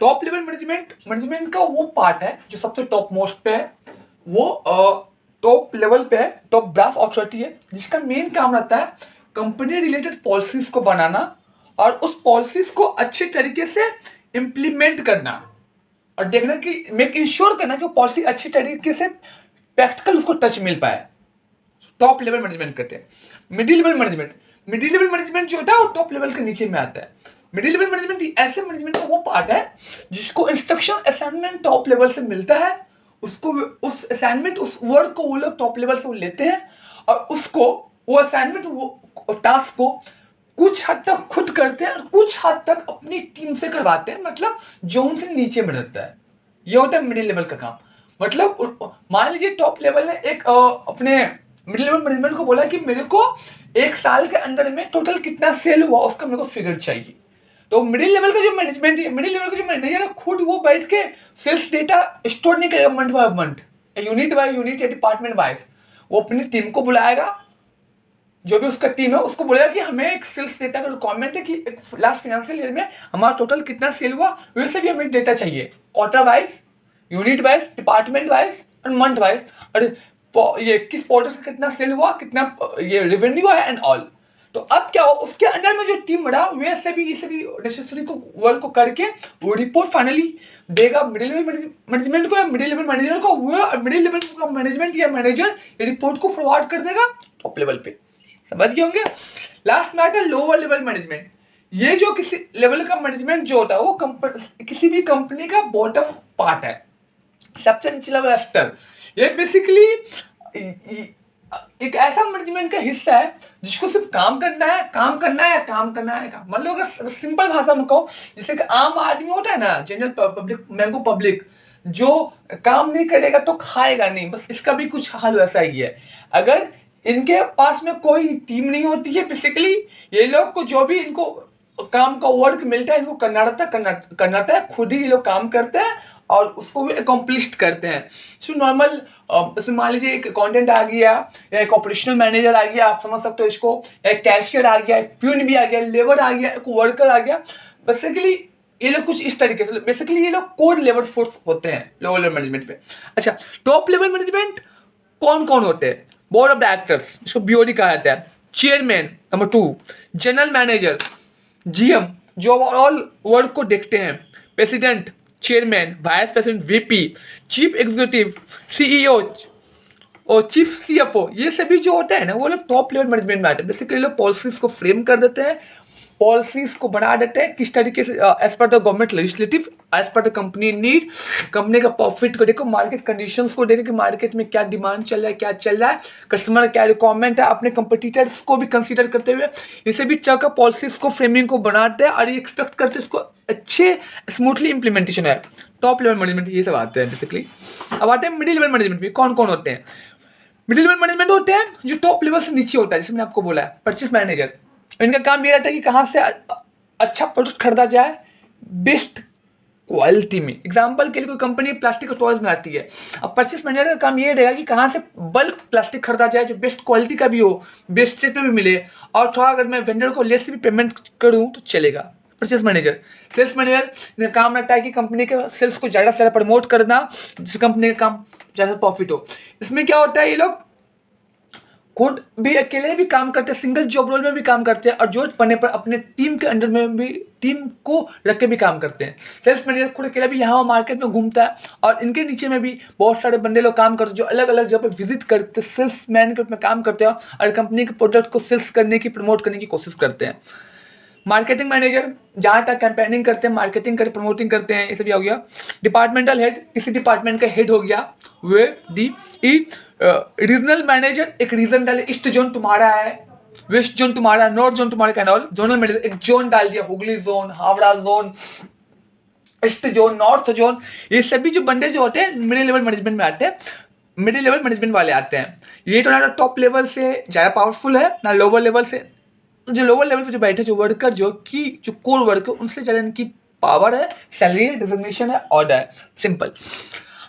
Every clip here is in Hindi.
टॉप लेवल मैनेजमेंट मैनेजमेंट का वो पार्ट है जो सबसे टॉप मोस्ट पे है, वो टॉप लेवल पे है, टॉप ब्रास अथॉरिटी है, जिसका मेन काम रहता है कंपनी रिलेटेड पॉलिसीज को बनाना और उस पॉलिसीज को अच्छे तरीके से इम्प्लीमेंट करना और देखना कि मेक इंश्योर करना कि वो पॉलिसी अच्छी तरीके से प्रैक्टिकल उसको टच मिल पाए। टॉप लेवल मैनेजमेंट करते हैं। मिडिल लेवल मैनेजमेंट जो होता है वो टॉप लेवल के नीचे में आता है। मिडिल लेवल मैनेजमेंट ऐसे मैनेजमेंट का वो पार्ट है जिसको इंस्ट्रक्शन असाइनमेंट टॉप लेवल से मिलता है, उसको उस असाइनमेंट उस वर्क को वो लोग टॉप लेवल से वो लेते हैं और उसको वो असाइनमेंट वो टास्क को कुछ हद तक खुद करते हैं और कुछ हद तक अपनी टीम से करवाते हैं, मतलब जो उनसे नीचे में रहता है। ये होता है मिडिल लेवल का काम। मतलब मान लीजिए टॉप लेवल ने एक अपने मिडिल लेवल मैनेजमेंट को बोला कि मेरे को एक साल के अंदर में टोटल कितना सेल हुआ उसका मेरे को फिगर चाहिए। तो मिडिल लेवल का जो मैनेजमेंट है, मिडिल लेवल का जो मैनेजर है, खुद वो बैठ के सेल्स डेटा स्टोर नहीं करेगा month by month, unit by unit या डिपार्टमेंट वाइज। वो अपनी टीम को बुलाएगा, जो भी उसका टीम है उसको बोलेगा कि हमें एक सेल्स डेटा का रिक्वायरमेंट है कि लास्ट फाइनेंशियल ईयर में हमारा टोटल कितना सेल हुआ, वैसे भी हमें डेटा चाहिए quarter wise, unit wise, department wise और मंथ वाइज, और ये किस क्वार्टर से कितना सेल हुआ, कितना ये रेवेन्यू है एंड ऑल। तो अब क्या हो, उसके अंदर में जो टीम बना वे से भी नेसेसरी को वर्क को करके वो रिपोर्ट फाइनली देगा मिडिल लेवल मैनेजमेंट को या मिडिल लेवल मैनेजर को। वो मिडिल लेवल का मैनेजमेंट या मैनेजर रिपोर्ट को फॉरवर्ड कर देगा टॉप लेवल पे। समझ गए होंगे। लास्ट में आता है लोअर लेवल मैनेजमेंट। ये जो किसी लेवल का मैनेजमेंट जो होता है वो किसी भी कंपनी का बॉटम पार्ट है, सबसे निचला वाला स्तर। ये बेसिकली एक ऐसा मैनेजमेंट का हिस्सा है जिसको सिर्फ काम करना है, काम करना है, काम करना है। मतलब अगर सिंपल भाषा में कहूँ, जैसे कि आम आदमी होता है ना, जनरल पब्लिक, मैंगो पब्लिक, जो काम नहीं करेगा तो खाएगा नहीं, बस इसका भी कुछ हाल वैसा ही है। अगर इनके पास में कोई टीम नहीं होती है, बेसिकली ये लोग को जो भी इनको काम का वर्क मिलता है इनको करना रहता है, खुद ही ये लोग काम करते हैं और उसको भी अकम्प्लिश करते हैं। सो नॉर्मल उसमें मान लीजिए एक अकाउंटेंट आ गया या एक ऑपरेशनल मैनेजर आ गया, आप समझ सकते हो इसको, एक कैशियर आ गया, एक प्यून भी आ गया, लेबर आ गया, एक वर्कर आ गया। बेसिकली ये लोग कुछ इस तरीके से, बेसिकली ये लोग कोर लेबर फोर्स होते हैं लोअर लेवल मैनेजमेंट पे। अच्छा, टॉप लेवल मैनेजमेंट कौन कौन होते हैं? बोर्ड ऑफ डायरेक्टर्स, इसको बीओडी कहा जाता है, chairman number 2, general manager, GM जो ओवरऑल वर्क को देखते हैं, president, chairman, vice president, VP, chief executive, CEO और चीफ सीएफओ, ये सभी जो होते हैं ना वो लोग टॉप लेवल मैनेजमेंट में आते हैं। बेसिकली लोग पॉलिसीज को फ्रेम कर देते हैं, पॉलिसीज को बना देते हैं किस तरीके से as per the government legislative, as per the company need, company का प्रॉफिट को देखो, मार्केट कंडीशंस को देखो कि मार्केट में क्या डिमांड चल रहा है, क्या चल रहा है, कस्टमर क्या रिक्वायरमेंट है, अपने कंपटीटर्स को भी कंसीडर करते हुए इसे भी तरह का पॉलिसीज को फ्रेमिंग को बनाते हैं और ये एक्सपेक्ट करते हैं इसको अच्छे स्मूथली इंप्लीमेंटेशन है। टॉप लेवल मैनेजमेंट ये सब आते हैं बेसिकली। अब आते हैं मिडिल लेवल मैनेजमेंट भी कौन कौन होते हैं। मिडिल लेवल मैनेजमेंट होते हैं जो टॉप लेवल से नीचे होता है, जैसे मैंने आपको बोला है परचेस मैनेजर। इनका काम ये रहता है कि कहाँ से अच्छा प्रोडक्ट खरीदा जाए बेस्ट क्वालिटी में। एग्जाम्पल के लिए कोई कंपनी प्लास्टिक का टॉयज बनाती है, अब परचेस मैनेजर का काम ये रहेगा कि कहाँ से बल्क प्लास्टिक खरीदा जाए जो बेस्ट क्वालिटी का भी हो, बेस्ट रेट में भी मिले, और थोड़ा अगर मैं वेंडर को लेस भी पेमेंट करूँ तो चलेगा। परचेस मैनेजर, सेल्स मैनेजर काम रहता है कि कंपनी के सेल्स को ज़्यादा से ज़्यादा प्रमोट करना जिससे कंपनी का काम ज़्यादा प्रॉफिट हो। इसमें क्या होता है, ये लोग खुद भी अकेले भी काम करते हैं, सिंगल जॉब रोल में भी काम करते हैं और जरूरत पड़ने पर अपने टीम के अंडर में भी टीम को रख के भी काम करते हैं। सेल्स मैनेजर खुद अकेला भी यहाँ मार्केट में घूमता है और इनके नीचे में भी बहुत सारे बंदे लोग काम करते हैं जो अलग अलग जगह पर विजिट करते, सेल्स मैन के रूप में काम करते हैं और कंपनी के प्रोडक्ट को सेल्स करने की, प्रमोट करने की कोशिश करते हैं। मार्केटिंग मैनेजर जहाँ तक कैंपेनिंग करते हैं, मार्केटिंग करते, प्रमोटिंग करते हैं, ये सब हो गया। डिपार्टमेंटल हेड, किसी डिपार्टमेंट का हेड हो गया वे डी ई। रीजनल मैनेजर, एक रीजन डाले, ईस्ट जोन तुम्हारा है, वेस्ट जोन तुम्हारा, नॉर्थ जोन तुम्हारा, कैनॉल। जोनल मैनेजर एक जोन डाल दिया, Hooghly zone, Howrah zone, east zone, north zone. ये सभी जो बंदे जो होते हैं मिडिल लेवल मैनेजमेंट में आते हैं, मिडिल लेवल मैनेजमेंट वाले आते हैं। ये तो ना टॉप लेवल से ज़्यादा पावरफुल है ना लोअर लेवल से। जो लोअर लेवल पे जो बैठे जो वर्कर जो कोर वर्कर, उनसे ज़्यादा इनकी पावर है, सैलरी है, डिजिग्नेशन है, ऑर्डर है, सिंपल।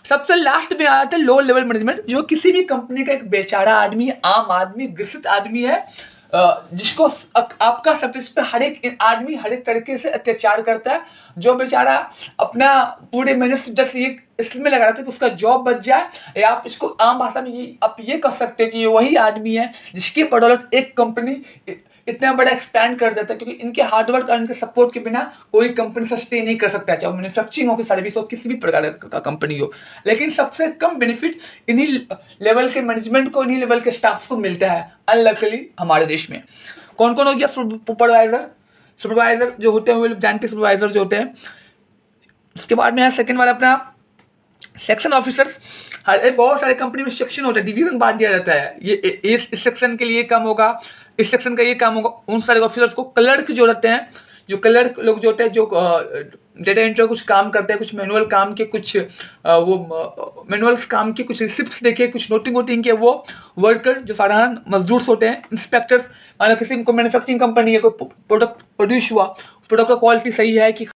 सबसे लास्ट में आता है लोअर लेवल मैनेजमेंट, जो किसी भी कंपनी का एक बेचारा आदमी, आम आदमी, ग्रसित आदमी है, जिसको आपका सक्सेस पे हर एक आदमी हर एक तरीके से अत्याचार करता है, जो बेचारा अपना पूरे मेहनत से 10 एक इसमें लगा रहा था कि उसका जॉब बच जाए, या आप इसको आम भाषा में आप ये कह सकते हैं कि ये वही आदमी है जिसकी बदौलत एक कंपनी इतना बड़ा एक्सपैंड कर देता है, क्योंकि इनके हार्डवर्क और इनके सपोर्ट के बिना कोई कंपनी सस्टेन नहीं कर सकता है, चाहे मैन्युफैक्चरिंग हो कि सर्विस हो, किसी भी प्रकार का कंपनी हो। लेकिन सबसे कम बेनिफिट इन्हीं लेवल के मैनेजमेंट को, इन्हीं लेवल के स्टाफ्स को मिलता है अनलकली हमारे देश में। कौन कौन हो गया? सुपरवाइजर जो होते हैं वो लोग जानते हैं, सुपरवाइजर जो होते हैं। उसके बाद में है सेकंड वाला अपना सेक्शन ऑफिसर्स। हर बहुत सारे कंपनी में सेक्शन होता है, डिवीजन बांट दिया जाता है, ये इस सेक्शन के लिए काम होगा, इस सेक्शन का ये काम होगा। उन सारे ऑफिसर्स को क्लर्क जो रहते हैं, जो क्लर्क लोग जो होते हैं, जो डेटा एंट्री कुछ काम करते हैं, कुछ मैनुअल काम के, कुछ वो मैनुअल्स काम के, कुछ रिसिप्ट देखे, कुछ नोटिंग वोटिंग के, वो वर्कर जो साधारण मजदूर होते हैं। इंस्पेक्टर्स, माना किसी को मैन्युफैक्चरिंग कंपनी है, कोई प्रोडक्ट प्रोड्यूस हुआ, प्रोडक्ट का क्वालिटी सही है कि